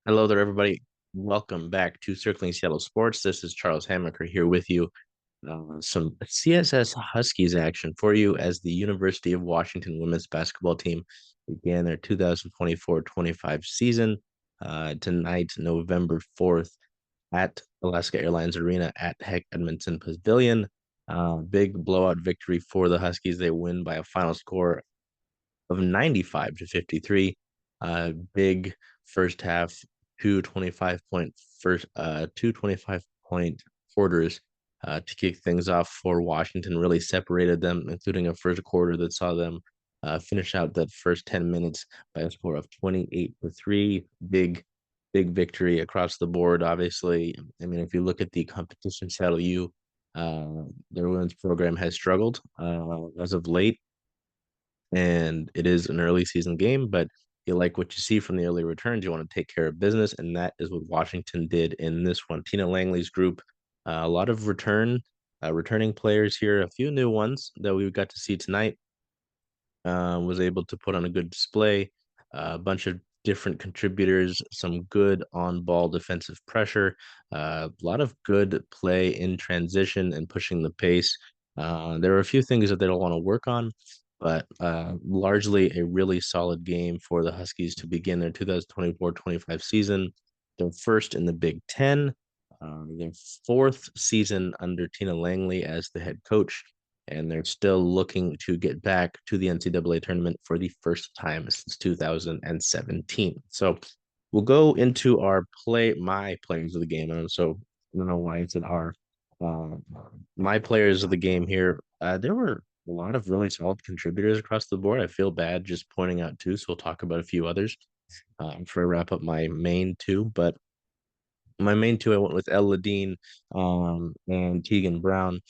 Hello there, everybody. Welcome back to Circling Seattle Sports. This is Charles Hamaker here with you. Some CSS Huskies action for you as the University of Washington women's basketball team began their 2024-25 season tonight, November 4th, at Alaska Airlines Arena at Heck Edmonton Pavilion. Big blowout victory for the Huskies. They win by a final score of 95-53. Big first half, two 25-point quarters to kick things off for Washington. Really separated them, including a first quarter that saw them finish out that first 10 minutes by a score of 28-3. Big victory across the board. Obviously, I mean, if you look at the competition, Seattle U, their women's program has struggled as of late, and it is an early season game, but you like what you see from the early returns. You want to take care of business, and that is what Washington did in this one. Tina Langley's group, a lot of returning players here, a few new ones that we got to see tonight. Was able to put on a good display, a bunch of different contributors, some good on-ball defensive pressure, a lot of good play in transition and pushing the pace. There are a few things that they'll want to work on, but largely a really solid game for the Huskies to begin their 2024-25 season. They're first in the Big Ten, their fourth season under Tina Langley as the head coach, and they're still looking to get back to the NCAA tournament for the first time since 2017. So we'll go into my players of the game. And so I don't know why it's uh, my players of the game here. There were a lot of really solid contributors across the board. I feel bad just pointing out two, so we'll talk about a few others before I wrap up my main two. But my main two, I went with Ella Dean and Tegan Brown.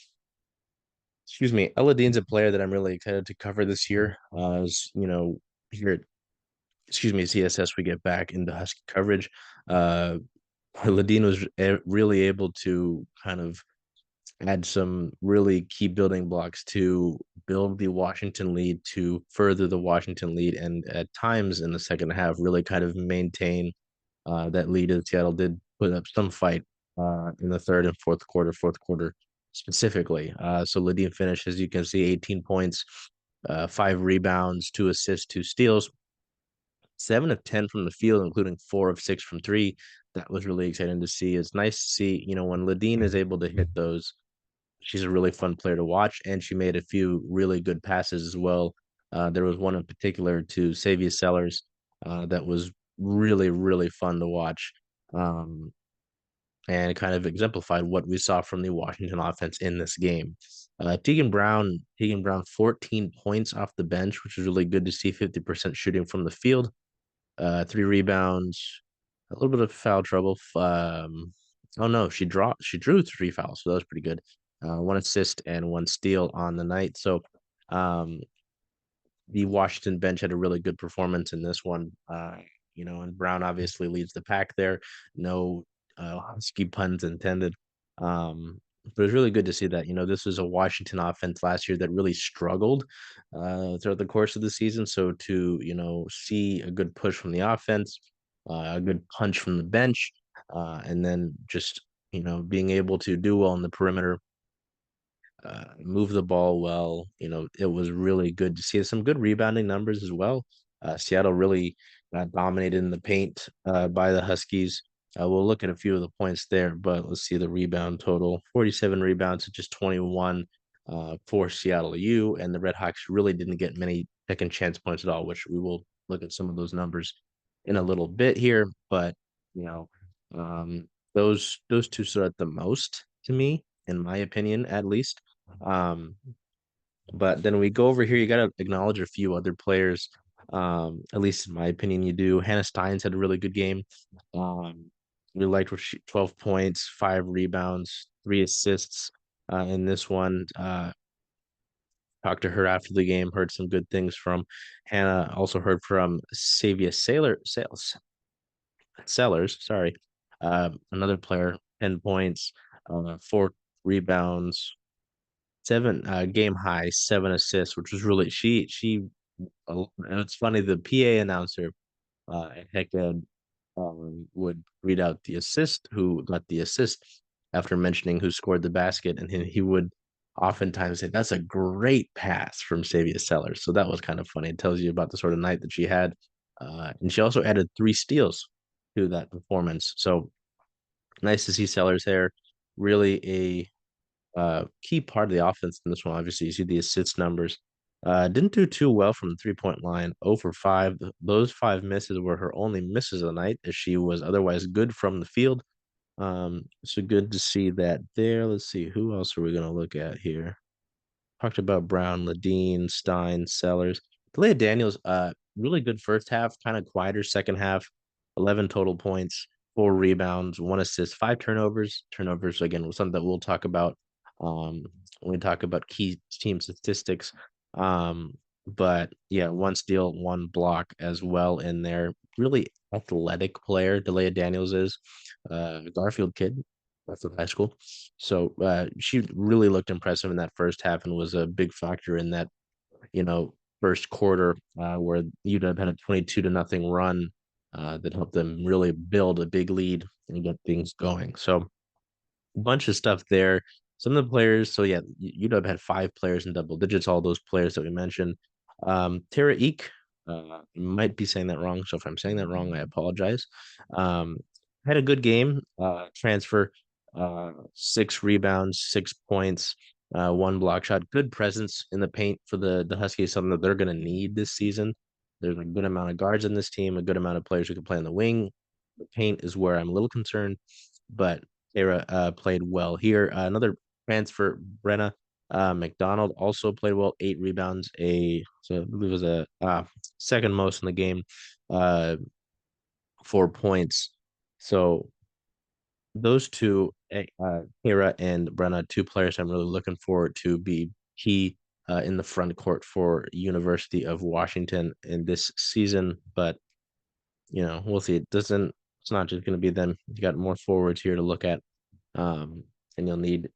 Excuse me, Ella Dean's a player that I'm really excited to cover this year. As you know, here at CSS, we get back into Husky coverage. Uh, Ladine was really able to kind of add some really key building blocks to build the Washington lead, to further the Washington lead, and at times in the second half, really kind of maintain that lead. As Seattle did put up some fight in the third and fourth quarter specifically. So Ladine finished, as you can see, 18 points, 5 rebounds, 2 assists, 2 steals, 7 of 10 from the field, including 4 of 6 from three. That was really exciting to see. It's nice to see, when Ladine is able to hit those. She's a really fun player to watch, and she made a few really good passes as well. There was one in particular to Savia Sellers that was really, really fun to watch. Um, and kind of exemplified what we saw from the Washington offense in this game. Tegan Brown, 14 points off the bench, which is really good to see. 50% shooting from the field, 3 rebounds, a little bit of foul trouble. Oh no, she drew 3 fouls, so that was pretty good. 1 assist and 1 steal on the night. So, um, the Washington bench had a really good performance in this one. And Brown obviously leads the pack there. No Husky puns intended. But it was really good to see that. This was a Washington offense last year that really struggled throughout the course of the season. So to, see a good push from the offense, a good punch from the bench, and then just, being able to do well on the perimeter, move the ball well. It was really good to see some good rebounding numbers as well. Seattle really dominated in the paint by the Huskies. We'll look at a few of the points there, but let's see the rebound total: 47 rebounds to just 21 for Seattle U, and the Redhawks really didn't get many second chance points at all, which we will look at some of those numbers in a little bit here. But you know, those two stood out the most to me, in my opinion, at least. Um, but then we go over here. You got to acknowledge a few other players. At least in my opinion, you do. Hannah Steins had a really good game. We liked what 12 points, 5 rebounds, 3 assists in this one. Talked to her after the game, heard some good things from Hannah. Also heard from Savia Sellers. Sorry, another player, 10 points, 4 rebounds, seven game high 7 assists, which was really and it's funny, the PA announcer at Heck Ed would read out the assist, who got the assist after mentioning who scored the basket, and he would oftentimes say, "That's a great pass from Savia Sellers." So that was kind of funny. It tells you about the sort of night that she had, and she also added 3 steals to that performance. So nice to see Sellers there. Really a key part of the offense in this one. Obviously, you see the assist numbers. Didn't do too well from the 3 point line. 0 for 5. Those 5 misses were her only misses of the night, as she was otherwise good from the field. So good to see that there. Let's see, who else are we gonna look at here? Talked about Brown, Ladine, Stein, Sellers. Delia Daniels, really good first half, kind of quieter second half. 11 total points, 4 rebounds, 1 assist, 5 turnovers. Turnovers again was something that we'll talk about when we talk about key team statistics. Um, but yeah, 1 steal, 1 block as well in there. Really athletic player, Delia Daniels is. Garfield kid. That's in high school. So she really looked impressive in that first half and was a big factor in that, you know, first quarter where UW had a 22-0 run that helped them really build a big lead and get things going. So bunch of stuff there. Some of the players, so yeah, UW had 5 players in double digits, all those players that we mentioned. Tara Eek, might be saying that wrong. So if I'm saying that wrong, I apologize. Um, had a good game, transfer, 6 rebounds, 6 points, 1 block shot, good presence in the paint for the Huskies, something that they're going to need this season. There's a good amount of guards in this team, a good amount of players who can play in the wing. The paint is where I'm a little concerned, but Sarah played well here. Another transfer, Brenna McDonald also played well. 8 rebounds, so I believe it was a second most in the game. Uh, 4 points. So those two, Kara and Brenna, 2 players I'm really looking forward to be key in the front court for University of Washington in this season. But we'll see. It's not just going to be them. You got more forwards here to look at, um, and you'll need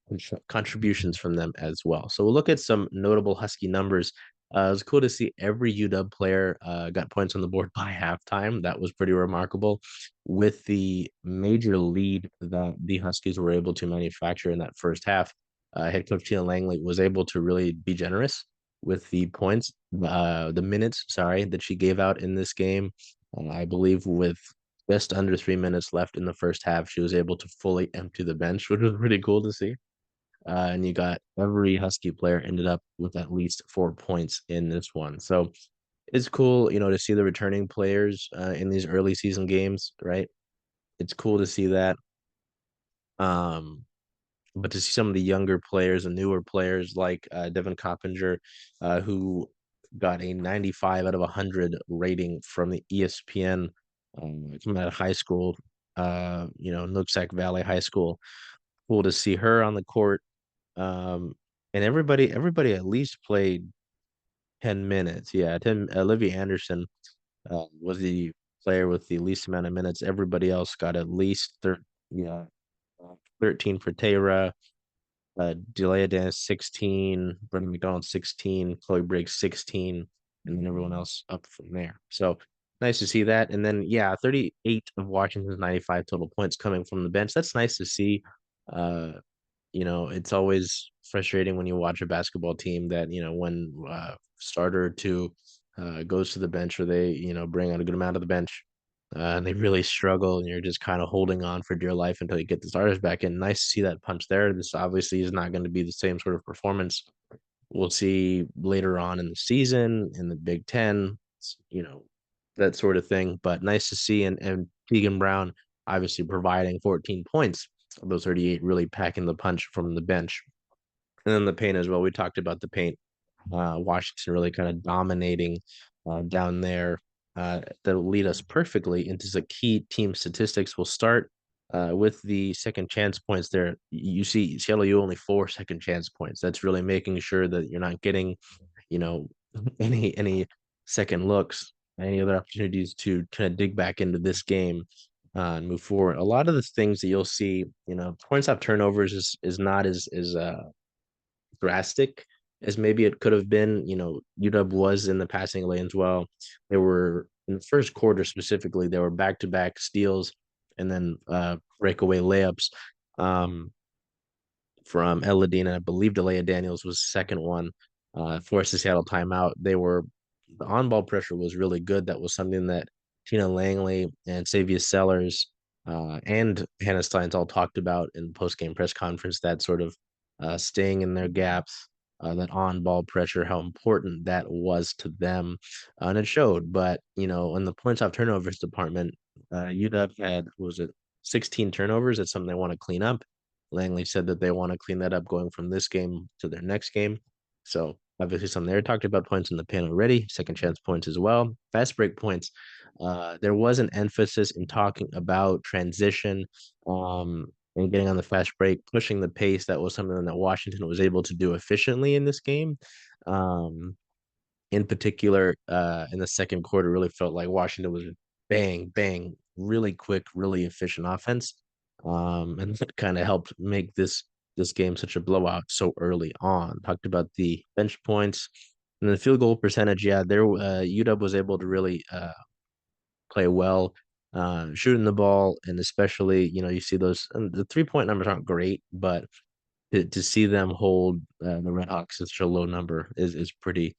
contributions from them as well. So we'll look at some notable Husky numbers. It was cool to see every UW player got points on the board by halftime. That was pretty remarkable. With the major lead that the Huskies were able to manufacture in that first half, head coach Tina Langley was able to really be generous with the points, the minutes, sorry, that she gave out in this game. I believe with just under 3 minutes left in the first half, she was able to fully empty the bench, which was pretty cool to see. And you got every Husky player ended up with at least 4 points in this one. So it's cool, to see the returning players in these early season games, right? It's cool to see that. Um, but to see some of the younger players and newer players like Devin Coppinger, who got a 95 out of 100 rating from the ESPN coming out of high school, Nooksack Valley High School. Cool to see her on the court. And everybody at least played 10 minutes. Yeah, 10. Olivia Anderson was the player with the least amount of minutes. Everybody else got at least 13 for Tara, Delia Dennis 16, Brendan McDonald 16, Chloe Briggs 16, and then everyone else up from there. So nice to see that. And then 38 of Washington's 95 total points coming from the bench. That's nice to see. Uh, it's always frustrating when you watch a basketball team that, when starter two goes to the bench or they, bring out a good amount of the bench and they really struggle and you're just kind of holding on for dear life until you get the starters back in. Nice to see that punch there. This obviously is not going to be the same sort of performance we'll see later on in the season in the Big Ten, that sort of thing. But nice to see, and Keegan Brown obviously providing 14 points of those 38, really packing the punch from the bench. And then the paint as well. We talked about the paint. Washington really kind of dominating down there. That'll lead us perfectly into the key team statistics. We'll start with the second chance points there. You see Seattle U only 4 second chance points. That's really making sure that you're not getting, you know, any second looks, any other opportunities to kind of dig back into this game and move forward. A lot of the things that you'll see, points off turnovers is not as drastic as maybe it could have been. UW was in the passing lane as well. They were In the first quarter specifically, there were back-to-back steals and then breakaway layups. From Eladine, I believe Delia Daniels was the second one, forced the Seattle timeout. The on-ball pressure was really good. That was something that Tina Langley and Savia Sellers and Hannah Steins all talked about in the post-game press conference, that sort of staying in their gaps, that on-ball pressure, how important that was to them. And it showed. But, in the points off turnovers department, UW had, was it 16 turnovers? That's something they want to clean up. Langley said that they want to clean that up going from this game to their next game. So obviously something there. Talked about points in the panel already, second chance points as well. Fast break points. There was an emphasis in talking about transition and getting on the fast break, pushing the pace. That was something that Washington was able to do efficiently in this game. In particular, in the second quarter, really felt like Washington was bang, bang, really quick, really efficient offense. And that kind of helped make this game such a blowout so early on. Talked about the bench points and the field goal percentage. Yeah, there UW was able to really play well, shooting the ball, and especially you see those the 3-point numbers aren't great, but to see them hold the Redhawks at such a low number is pretty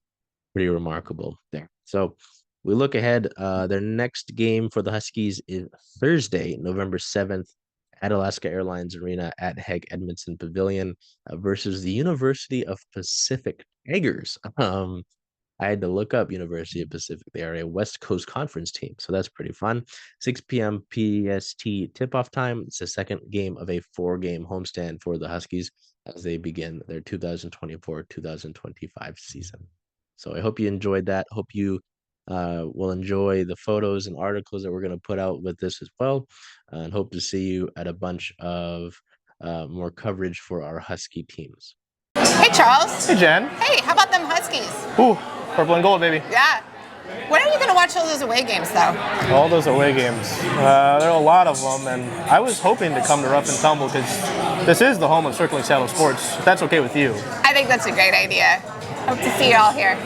remarkable there. So we look ahead. Their next game for the Huskies is Thursday, November 7th at Alaska Airlines Arena at Heg Edmondson Pavilion versus the University of Pacific Tigers. I had to look up University of Pacific. They are a West Coast Conference team, so that's pretty fun. 6 p.m. PST tip-off time. It's the second game of a 4-game homestand for the Huskies as they begin their 2024-2025 season. So I hope you enjoyed that. Hope you will enjoy the photos and articles that we're going to put out with this as well, and hope to see you at a bunch of more coverage for our Husky teams. Hey, Charles. Hey, Jen. Hey, how about them Huskies? Ooh, purple and gold, baby. Yeah. When are you going to watch all those away games, though? All those away games. There are a lot of them, and I was hoping to come to Rough and Tumble because this is the home of Circling Saddle Sports. If that's okay with you. I think that's a great idea. Hope to see you all here.